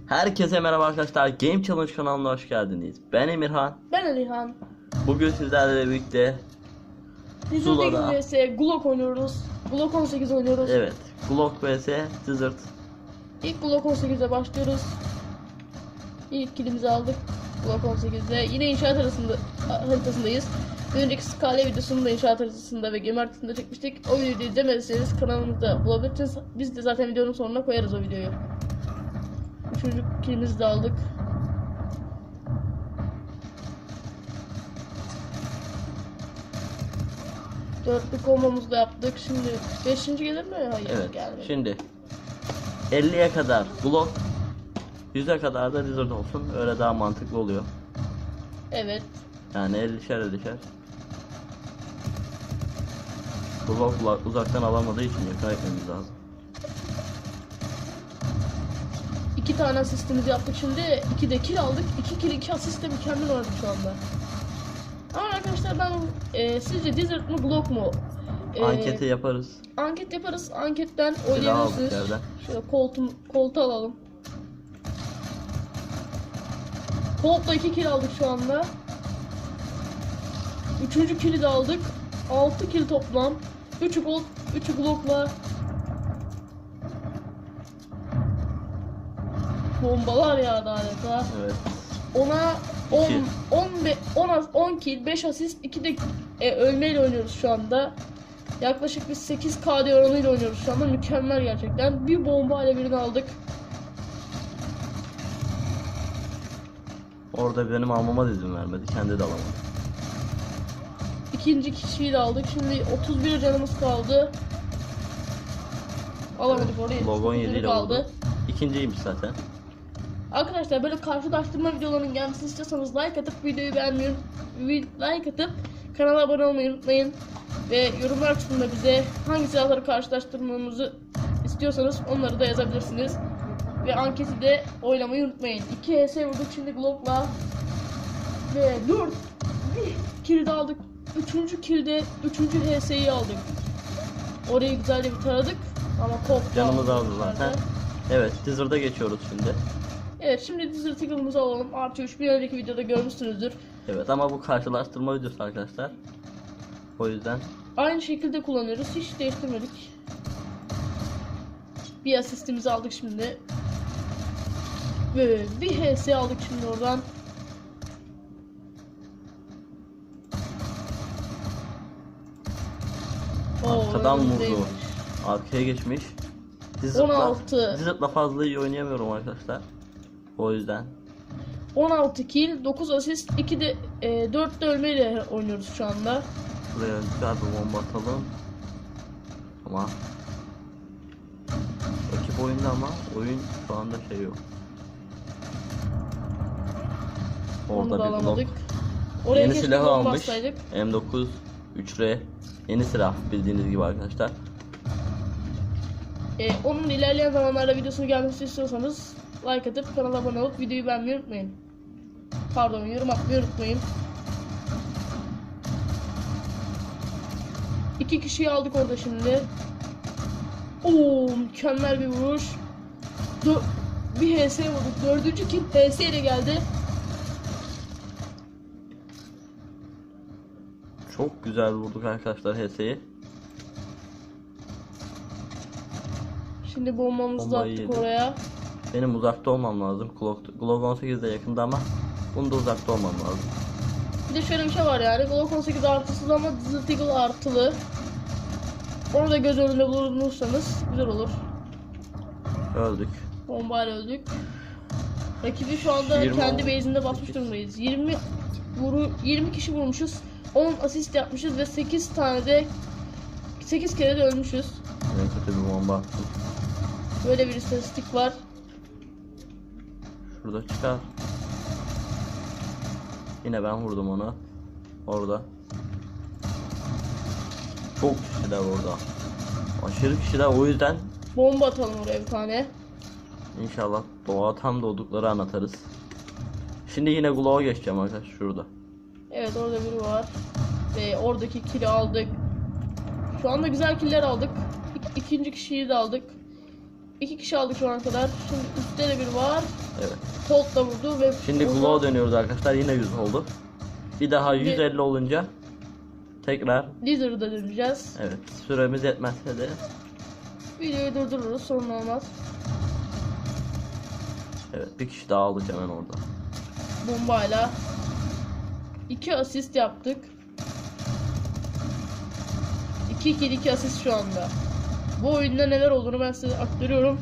Herkese merhaba arkadaşlar. Game Challenge kanalına hoş geldiniz. Ben Emirhan. Ben Alihan. Bugün sizlerle birlikte Sula'da vs Glock oynuyoruz. Glock 18 oynuyoruz. evet, Glock vs Desert. İlk Glock 18'e başlıyoruz. İlk killimizi aldık. Glock 18'de yine inşaat haritasındayız. Bir önceki Skale videosunu da inşaat haritasında ve gemi haritasında çekmiştik. O videoyu izlemediyseniz kanalımızda bulabilirsiniz. Biz de zaten videonun sonuna koyarız o videoyu. Üçüncü killimizi de aldık. Dörtlü kombamızı da yaptık. Şimdi 5. gelir mi? Hayır, Evet. gelmedi. Şimdi 50'ye kadar Glock, 100'e kadar da Desert olsun. Öyle daha mantıklı oluyor. Evet. Yani 50'şer. Glock uzaktan alamadığı için yakın etmemiz lazım. 2 tane asistimizi yaptık şimdi. 2 de kill aldık. 2 kill 2 asist de mükemmel oldu şu anda. Ama arkadaşlar ben sizce Desert mu Glock mu? Anketi yaparız. Anket yaparız. Anketten Silah aldık oynayabilirsiniz. yerden. Şöyle koltuğu alalım. Colt'la 2 kill aldık şu anda. 3. kill'i de aldık. 6 kill toplam. 3'ü Colt, 3'ü Glock'la. Bombalar yağdı adeta. Evet. Ona 10 kill, 5 asist, 2 de ölmeyle oynuyoruz şu anda. Yaklaşık bir 8 KD oranıyla oynuyoruz şu anda. Mükemmel gerçekten. Bir bomba ile birini aldık. Orada benim almama da izin vermedi. Kendi de alamadı. İkinci kişiyi de aldık. Şimdi 31 canımız kaldı. Alamadık orayı. Logon 7 ile kaldı. oldu. İkinciymiş zaten. Arkadaşlar böyle karşılaştırma videolarının gelmesini istiyorsanız like atıp videoyu beğenmeyi, like atıp kanala abone olmayı unutmayın. Ve yorumlar kısmında bize hangi silahları karşılaştırmamızı istiyorsanız onları da yazabilirsiniz. Ve anketi de oylamayı unutmayın. 2 HS vurduk şimdi Glock'la. Ve 4 kill de aldık. 3. kill'de 3. HS'yi aldık. Orayı güzelce bir taradık. Ama koptu. Canımız aldı zaten. Evet, Desert'a geçiyoruz şimdi. Evet, şimdi Desert Eagle'ımızı alalım. Artı 3 bir önceki videoda görmüşsünüzdür. Evet ama bu karşılaştırma videosu arkadaşlar. O yüzden Aynı şekilde kullanıyoruz. Hiç değiştirmedik. Bir asistimizi aldık şimdi. Ve bir HS aldık şimdi oradan. arkadan önümüzdeymiş. vurdu. Arkaya geçmiş. 16. Desert'la fazla iyi oynayamıyorum arkadaşlar. O yüzden 16 kill, 9 asist, 2 de 4 de ölmeyle oynuyoruz şu anda. buraya güzel bir bomba atalım. Ama rakip oyunda ama oyun şu anda şey yok. Onu da Orada bir alamadık. blok. Oraya Yeni keşke silahı bomba almış. atsaydık. M9 3R. Yeni silah bildiğiniz gibi arkadaşlar. Onun ilerleyen zamanlarda videosunu gelmesini istiyorsanız like atıp kanala abone olup videoyu beğenmeyi unutmayın. Pardon, yorum atmayı unutmayın. 2 kişiyi aldık orada şimdi. Oo, mükemmel bir vuruş. Bir HS vurduk. 4. kill HS ile geldi. Çok güzel vurduk arkadaşlar HS'yi. Şimdi bombamızı da Bombayı attık yedi. oraya. Benim uzakta olmam lazım. Glock 18 de yakında ama bunda uzakta olmam lazım. Bir de şöyle bir şey var yani. Glock 18 artısız ama Desert Eagle artılı. Onu da göz önünde bulundurursanız güzel olur. Öldük. Bombayla öldük. Rakibi şu anda 20 kendi oldu. base'inde basmış durumdayız. 20 kişi vurmuşuz. 10 asist yapmışız ve 8 kere de ölmüşüz. En kötü bir bomba attım. Böyle bir istatistik var. Şurada çıkar. Yine ben vurdum onu. Orada. Çok kişiler orada. Aşırı kişiler, o yüzden Bomba atalım oraya bir tane. İnşallah tam doğdukları anlatarız. Şimdi yine Glock'a geçeceğim arkadaşlar şurada. Evet, orada biri var. Ve oradaki kill'i aldık. Şu anda güzel killer aldık. İkinci kişiyi de aldık. 2 kişi aldık şu ana kadar. Şimdi üstte de biri var. Evet. Colt da vurdu ve Şimdi ona- Glow'a dönüyoruz arkadaşlar. Yine 100 oldu. Bir daha 150 olunca tekrar, Lizard'a döneceğiz. evet, süremiz yetmezse de Videoyu durdururuz, sorun olmaz. evet, bir kişi daha aldık hemen orada. Bombayla 2 asist yaptık. 2 kill 2 asist şu anda. Bu oyunda neler olduğunu ben size aktarıyorum.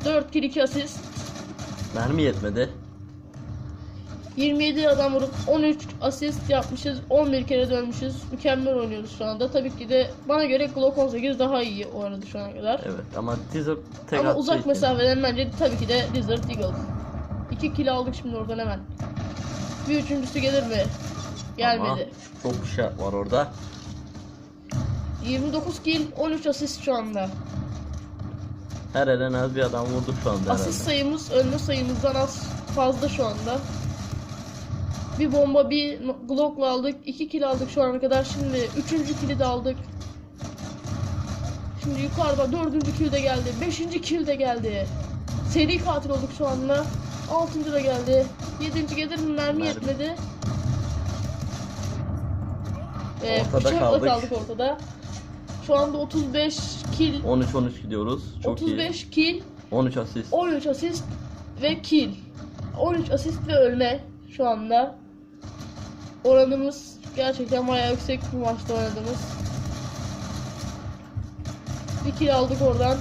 4 kill 2 asist. Mermi yetmedi. 27 adam vurup 13 asist yapmışız. 11 kere dönmüşüz. Mükemmel oynuyoruz şu anda. Tabii ki de bana göre Glock 18 daha iyi oynadı şu ana kadar. Evet ama Desert tek Ama attığı uzak için- mesafeden bence tabii ki de Desert Eagle. 2 kill aldık şimdi oradan hemen. Bir üçüncüsü gelir mi? Gelmedi. Ama çok şey var orada. 29 kill 13 asist şu anda. Her elden az bir adam vurduk şu anda Asist sayımız ölme sayımızdan az fazla şu anda. Bir bomba bir Glock'la aldık. 2 kill aldık şu ana kadar. Şimdi 3. kill'i de aldık. Şimdi yukarıda 4. kill de geldi. 5. kill de geldi. Seri katil olduk şu anda. 6. da geldi. 7. gelir mi? Mermi yetmedi. Ortada Bıçakla kaldık. kaldık ortada. Şu anda 35 kill, 13-13 gidiyoruz. Çok 35 iyi. kill, 13 asist. 13 asist ve kill. 13 asist ve ölme şu anda. Oranımız gerçekten bayağı yüksek bu maçta oynadığımız. Bir kill aldık oradan.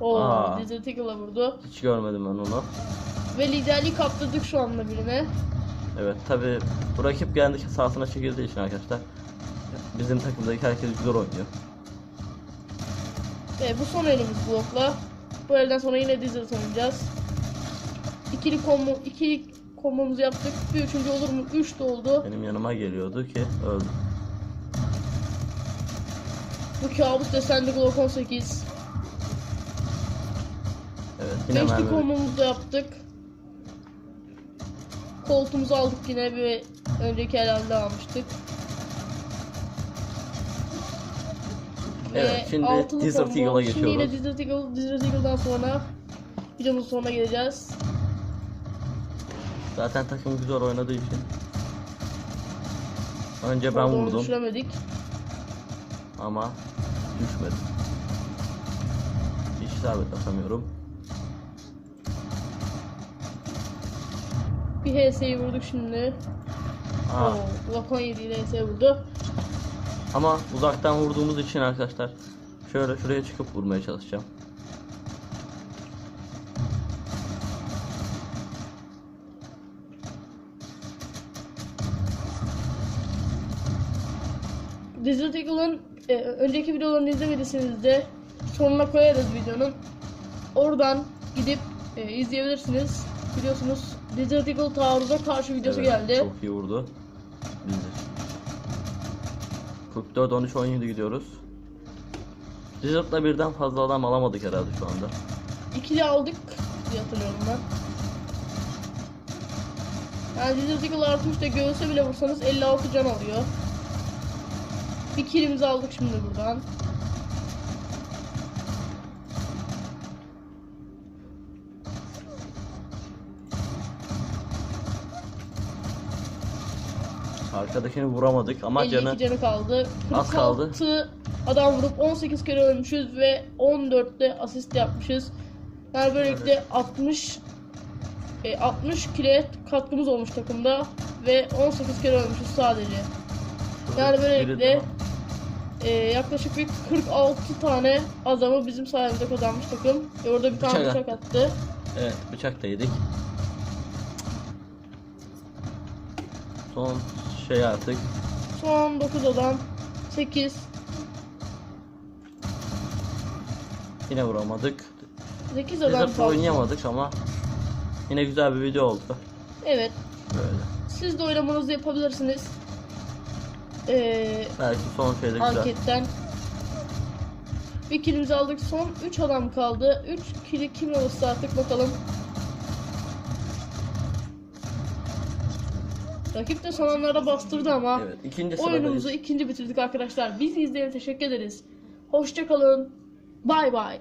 Aa. Desert Eagle'a vurdu. Hiç görmedim ben onu. Ve liderliği kaptırdık şu anda birine. Evet tabi bu rakip kendi sahasına çekildiği için arkadaşlar bizim takımdaki herkes güzel oynuyor. Ve bu son elimiz blokla. Bu elden sonra yine Desert oynayacağız. İkili kombomuzu yaptık. Bir üçüncü olur mu? 3 de oldu. Benim yanıma geliyordu ki öldü. Bu kabus desenli Glock 18. Evet yine Beşli mermi. kombomuzu da yaptık. Koltuğumuzu aldık yine bir önceki elde almıştık. Evet, şimdi altılı Desert combo. Eagle'a Şimdi yine geçiyoruz. Desert Eagle'dan sonra videomuzun sonuna geleceğiz. Zaten takım güzel oynadığı için. Önce ben Orada onu vurdum düşüremedik. ama düşmedim. Hiç isabet atamıyorum. Bir HS'yi vurduk şimdi. Aa, Glock 17 ile HS vurdu. ama uzaktan vurduğumuz için arkadaşlar şöyle şuraya çıkıp vurmaya çalışacağım. Desert Eagle'ın önceki videolarını izlemediyseniz de sonuna koyarız videonun. Oradan gidip izleyebilirsiniz. Biliyorsunuz Desert Eagle taarruza karşı videosu Evet, geldi. çok iyi vurdu. Bizde. 44 13 17 gidiyoruz. Desert'la birden fazla adam alamadık herhalde şu anda. İkili aldık diye hatırlıyorum ben. Yani Desert Eagle artı 3'te göğüse bile vursanız 56 can alıyor. Bir killimizi aldık şimdi buradan. Arkadakini vuramadık ama 52 canı canı kaldı. az kaldı. 46 adam vurup 18 kere ölmüşüz ve 14'te asist yapmışız. Yani böylelikle 60 kile katkımız olmuş takımda ve 18 kere ölmüşüz sadece. Yani böylelikle yaklaşık bir 46 tane adamı bizim sayemizde kazanmış takım. Ve orada bir tane Bıçak bıçak attı. Evet, bıçak da yedik. Son şey artık. Son 9 adam. 8. Yine vuramadık. 8 adam Desert'la kaldı. oynayamadık ama yine güzel bir video oldu. Evet. Böyle. Siz de oylamanızı yapabilirsiniz. Belki son şeyde güzel. Anketten. Bir killimizi aldık. Son 3 adam kaldı. 3 killi kim olursa artık bakalım. Rakip de son anlarda bastırdı ama Evet, ikinci oyunumuzu sıradayız. ikinci bitirdik arkadaşlar. Bizi izleyene teşekkür ederiz. Hoşça kalın. Bay bay.